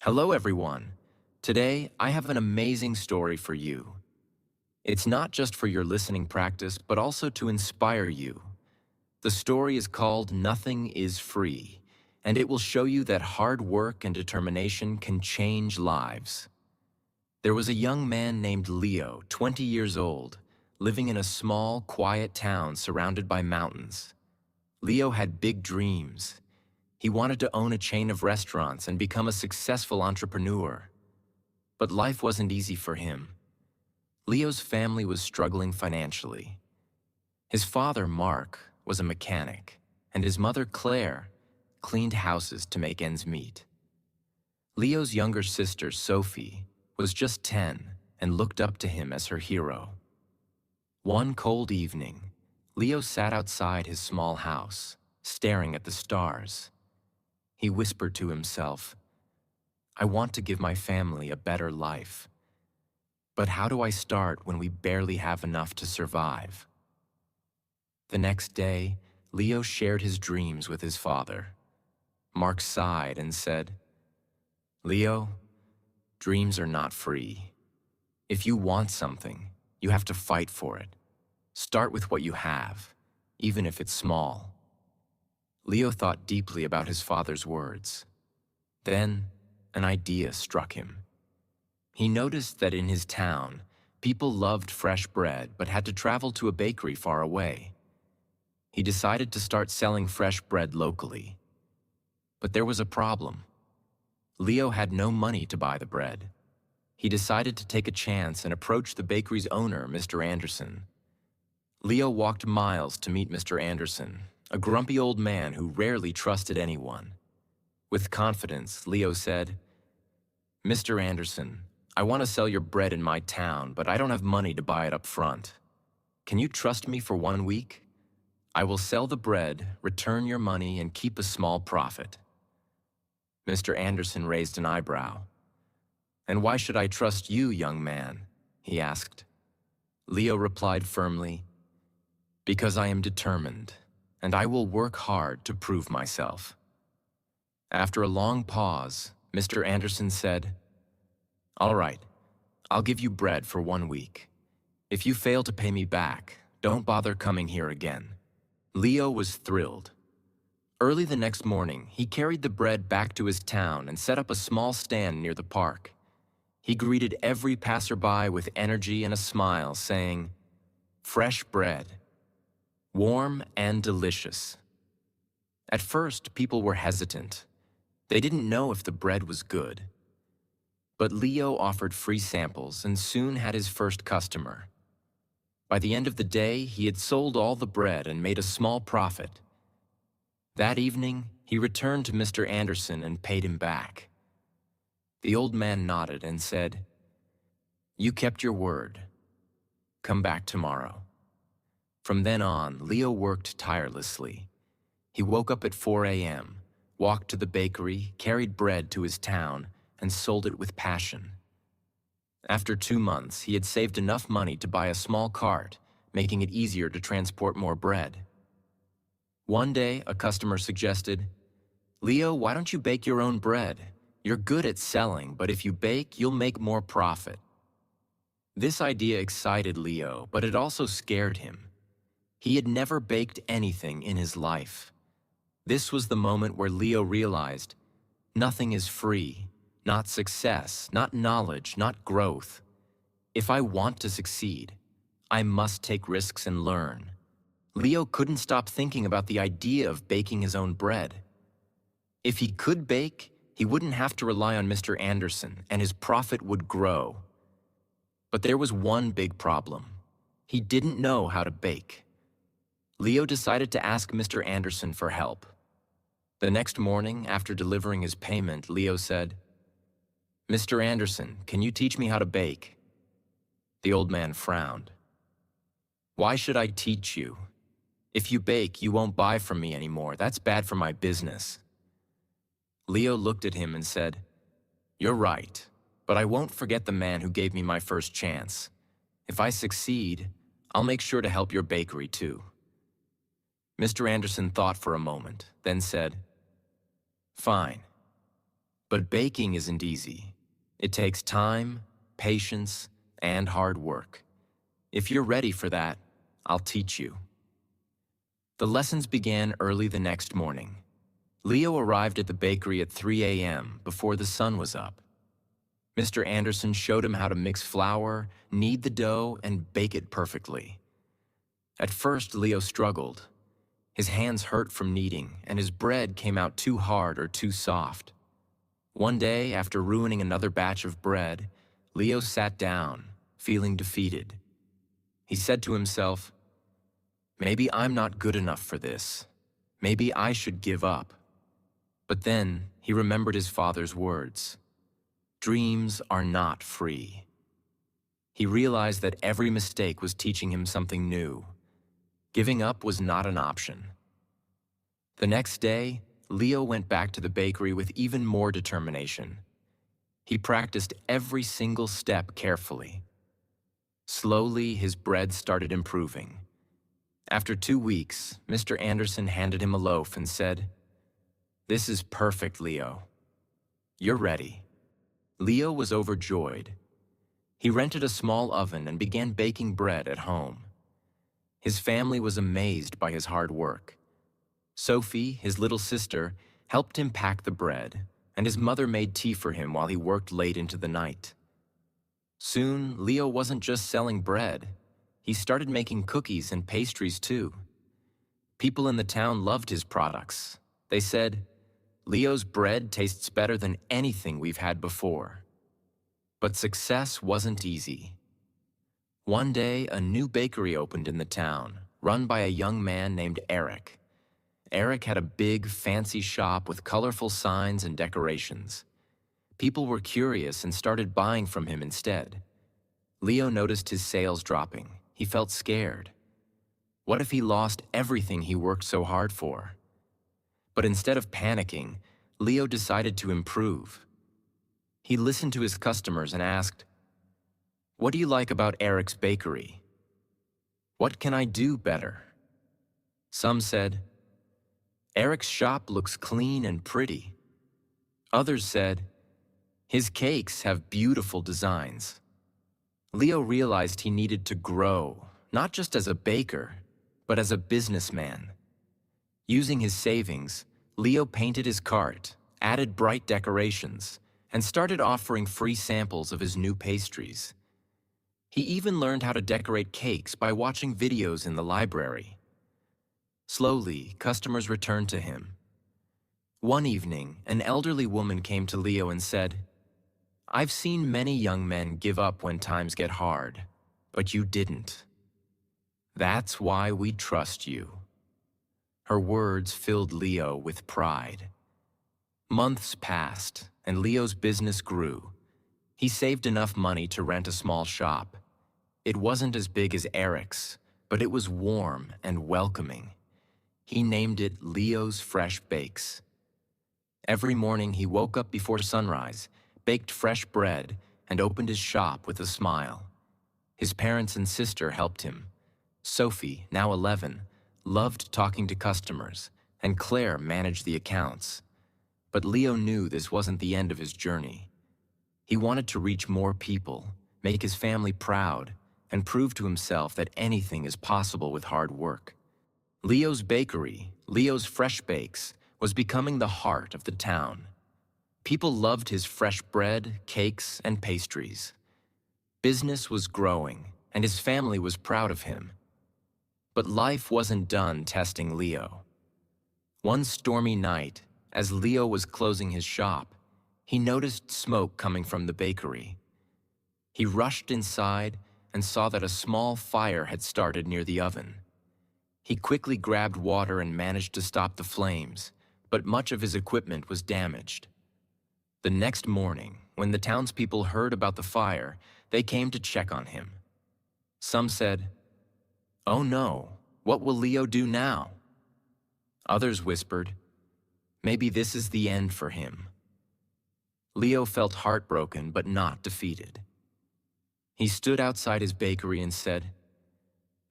Hello, everyone. Today, I have an amazing story for you. It's not just for your listening practice, but also to inspire you. The story is called Nothing is Free, and it will show you that hard work and determination can change lives. There was a young man named Leo, 20 years old, living in a small, quiet town surrounded by mountains. Leo had big dreams. He wanted to own a chain of restaurants and become a successful entrepreneur. But life wasn't easy for him. Leo's family was struggling financially. His father, Mark, was a mechanic, and his mother, Claire, cleaned houses to make ends meet. Leo's younger sister, Sophie, was just 10 and looked up to him as her hero. One cold evening, Leo sat outside his small house, staring at the stars. He whispered to himself, "I want to give my family a better life. But how do I start when we barely have enough to survive?" The next day, Leo shared his dreams with his father. Mark sighed and said, "Leo, dreams are not free. If you want something, you have to fight for it. Start with what you have, even if it's small." Leo thought deeply about his father's words. Then, an idea struck him. He noticed that in his town, people loved fresh bread but had to travel to a bakery far away. He decided to start selling fresh bread locally. But there was a problem. Leo had no money to buy the bread. He decided to take a chance and approach the bakery's owner, Mr. Anderson. Leo walked miles to meet Mr. Anderson, a grumpy old man who rarely trusted anyone. With confidence, Leo said, "Mr. Anderson, I want to sell your bread in my town, but I don't have money to buy it up front. Can you trust me for 1 week? I will sell the bread, return your money, and keep a small profit." Mr. Anderson raised an eyebrow. "And why should I trust you, young man?" he asked. Leo replied firmly, "Because I am determined, and I will work hard to prove myself." After a long pause, Mr. Anderson said, "All right, I'll give you bread for 1 week. If you fail to pay me back, don't bother coming here again." Leo was thrilled. Early the next morning, he carried the bread back to his town and set up a small stand near the park. He greeted every passerby with energy and a smile, saying, "Fresh bread, warm and delicious." At first, people were hesitant. They didn't know if the bread was good. But Leo offered free samples and soon had his first customer. By the end of the day, he had sold all the bread and made a small profit. That evening, he returned to Mr. Anderson and paid him back. The old man nodded and said, "You kept your word. Come back tomorrow." From then on, Leo worked tirelessly. He woke up at 4 a.m., walked to the bakery, carried bread to his town, and sold it with passion. After 2 months, he had saved enough money to buy a small cart, making it easier to transport more bread. One day, a customer suggested, "Leo, why don't you bake your own bread? You're good at selling, but if you bake, you'll make more profit." This idea excited Leo, but it also scared him. He had never baked anything in his life. This was the moment where Leo realized, nothing is free, not success, not knowledge, not growth. If I want to succeed, I must take risks and learn. Leo couldn't stop thinking about the idea of baking his own bread. If he could bake, he wouldn't have to rely on Mr. Anderson, and his profit would grow. But there was one big problem. He didn't know how to bake. Leo decided to ask Mr. Anderson for help. The next morning, after delivering his payment, Leo said, "Mr. Anderson, can you teach me how to bake?" The old man frowned. "Why should I teach you? If you bake, you won't buy from me anymore. That's bad for my business." Leo looked at him and said, "You're right, but I won't forget the man who gave me my first chance. If I succeed, I'll make sure to help your bakery too." Mr. Anderson thought for a moment, then said, "Fine. But baking isn't easy. It takes time, patience, and hard work. If you're ready for that, I'll teach you. The lessons began early the next morning. Leo arrived at the bakery at 3 a.m. before the sun was up. Mr. Anderson showed him how to mix flour, knead the dough, and bake it perfectly. At first, Leo struggled. His hands hurt from kneading, and his bread came out too hard or too soft. One day, after ruining another batch of bread, Leo sat down, feeling defeated. He said to himself, "Maybe I'm not good enough for this. Maybe I should give up." But then he remembered his father's words. Dreams are not free. He realized that every mistake was teaching him something new. Giving up was not an option. The next day, Leo went back to the bakery with even more determination. He practiced every single step carefully. Slowly, his bread started improving. After 2 weeks, Mr. Anderson handed him a loaf and said, "This is perfect, Leo. You're ready." Leo was overjoyed. He rented a small oven and began baking bread at home. His family was amazed by his hard work. Sophie, his little sister, helped him pack the bread, and his mother made tea for him while he worked late into the night. Soon, Leo wasn't just selling bread. He started making cookies and pastries too. People in the town loved his products. They said, "Leo's bread tastes better than anything we've had before." But success wasn't easy. One day, a new bakery opened in the town, run by a young man named Eric. Eric had a big, fancy shop with colorful signs and decorations. People were curious and started buying from him instead. Leo noticed his sales dropping. He felt scared. What if he lost everything he worked so hard for? But instead of panicking, Leo decided to improve. He listened to his customers and asked, "What do you like about Eric's bakery? What can I do better?" Some said, "Eric's shop looks clean and pretty." Others said, "His cakes have beautiful designs." Leo realized he needed to grow, not just as a baker, but as a businessman. Using his savings, Leo painted his cart, added bright decorations, and started offering free samples of his new pastries. He even learned how to decorate cakes by watching videos in the library. Slowly, customers returned to him. One evening, an elderly woman came to Leo and said, "I've seen many young men give up when times get hard, but you didn't. That's why we trust you." Her words filled Leo with pride. Months passed, and Leo's business grew. He saved enough money to rent a small shop. It wasn't as big as Eric's, but it was warm and welcoming. He named it Leo's Fresh Bakes. Every morning he woke up before sunrise, baked fresh bread, and opened his shop with a smile. His parents and sister helped him. Sophie, now 11, loved talking to customers, and Claire managed the accounts. But Leo knew this wasn't the end of his journey. He wanted to reach more people, make his family proud, and prove to himself that anything is possible with hard work. Leo's bakery, Leo's Fresh Bakes, was becoming the heart of the town. People loved his fresh bread, cakes, and pastries. Business was growing, and his family was proud of him. But life wasn't done testing Leo. One stormy night, as Leo was closing his shop, he noticed smoke coming from the bakery. He rushed inside and saw that a small fire had started near the oven. He quickly grabbed water and managed to stop the flames, but much of his equipment was damaged. The next morning, when the townspeople heard about the fire, they came to check on him. Some said, "Oh no, what will Leo do now?" Others whispered, "Maybe this is the end for him." Leo felt heartbroken but not defeated. He stood outside his bakery and said,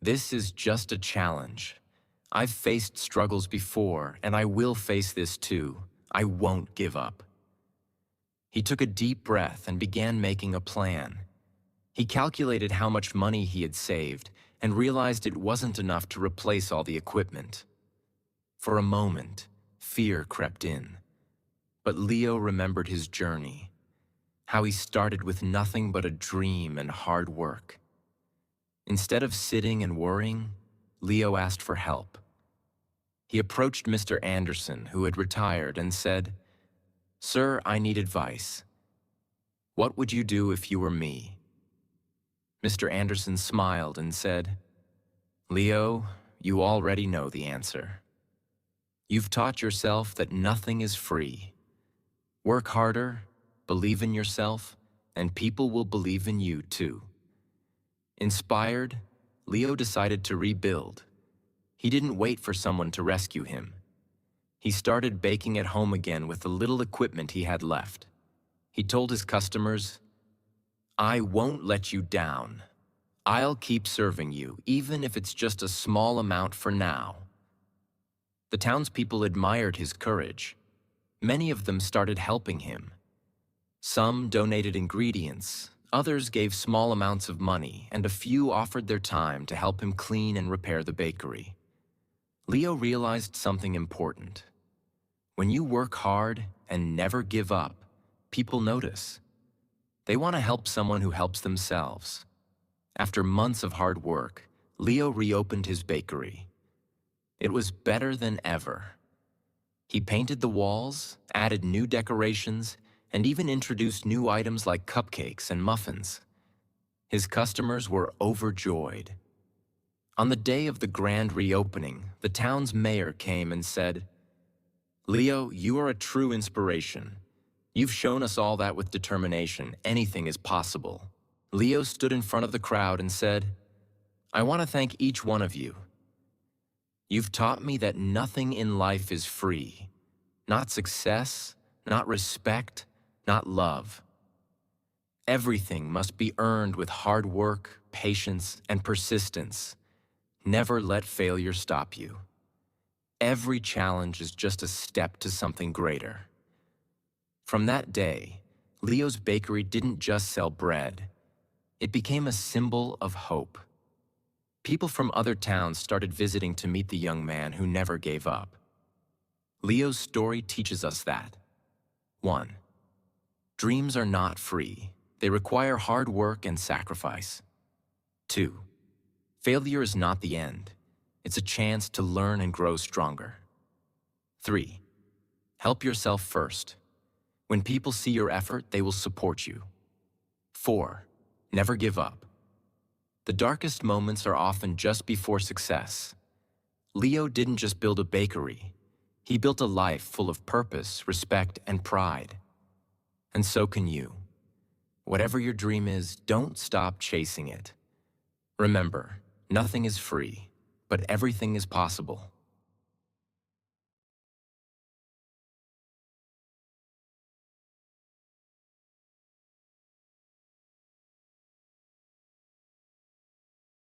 "This is just a challenge. I've faced struggles before, and I will face this too. I won't give up." He took a deep breath and began making a plan. He calculated how much money he had saved and realized it wasn't enough to replace all the equipment. For a moment, fear crept in. But Leo remembered his journey, how he started with nothing but a dream and hard work. Instead of sitting and worrying, Leo asked for help. He approached Mr. Anderson, who had retired, and said, "Sir, I need advice. What would you do if you were me?" Mr. Anderson smiled and said, "Leo, you already know the answer. You've taught yourself that nothing is free. Work harder, believe in yourself, and people will believe in you too." Inspired, Leo decided to rebuild. He didn't wait for someone to rescue him. He started baking at home again with the little equipment he had left. He told his customers, "I won't let you down. I'll keep serving you, even if it's just a small amount for now." The townspeople admired his courage. Many of them started helping him. Some donated ingredients, others gave small amounts of money, and a few offered their time to help him clean and repair the bakery. Leo realized something important. When you work hard and never give up, people notice. They want to help someone who helps themselves. After months of hard work, Leo reopened his bakery. It was better than ever. He painted the walls, added new decorations, and even introduced new items like cupcakes and muffins. His customers were overjoyed. On the day of the grand reopening, the town's mayor came and said, "Leo, you are a true inspiration. You've shown us all that with determination, anything is possible." Leo stood in front of the crowd and said, "I want to thank each one of you. You've taught me that nothing in life is free. Not success, not respect, not love. Everything must be earned with hard work, patience, and persistence. Never let failure stop you. Every challenge is just a step to something greater." From that day, Leo's bakery didn't just sell bread. It became a symbol of hope. People from other towns started visiting to meet the young man who never gave up. Leo's story teaches us that 1. Dreams are not free. They require hard work and sacrifice. 2. Failure is not the end. It's a chance to learn and grow stronger. 3. Help yourself first. When people see your effort, they will support you. 4. Never give up. The darkest moments are often just before success. Leo didn't just build a bakery. He built a life full of purpose, respect, and pride. And so can you. Whatever your dream is, don't stop chasing it. Remember, nothing is free, but everything is possible.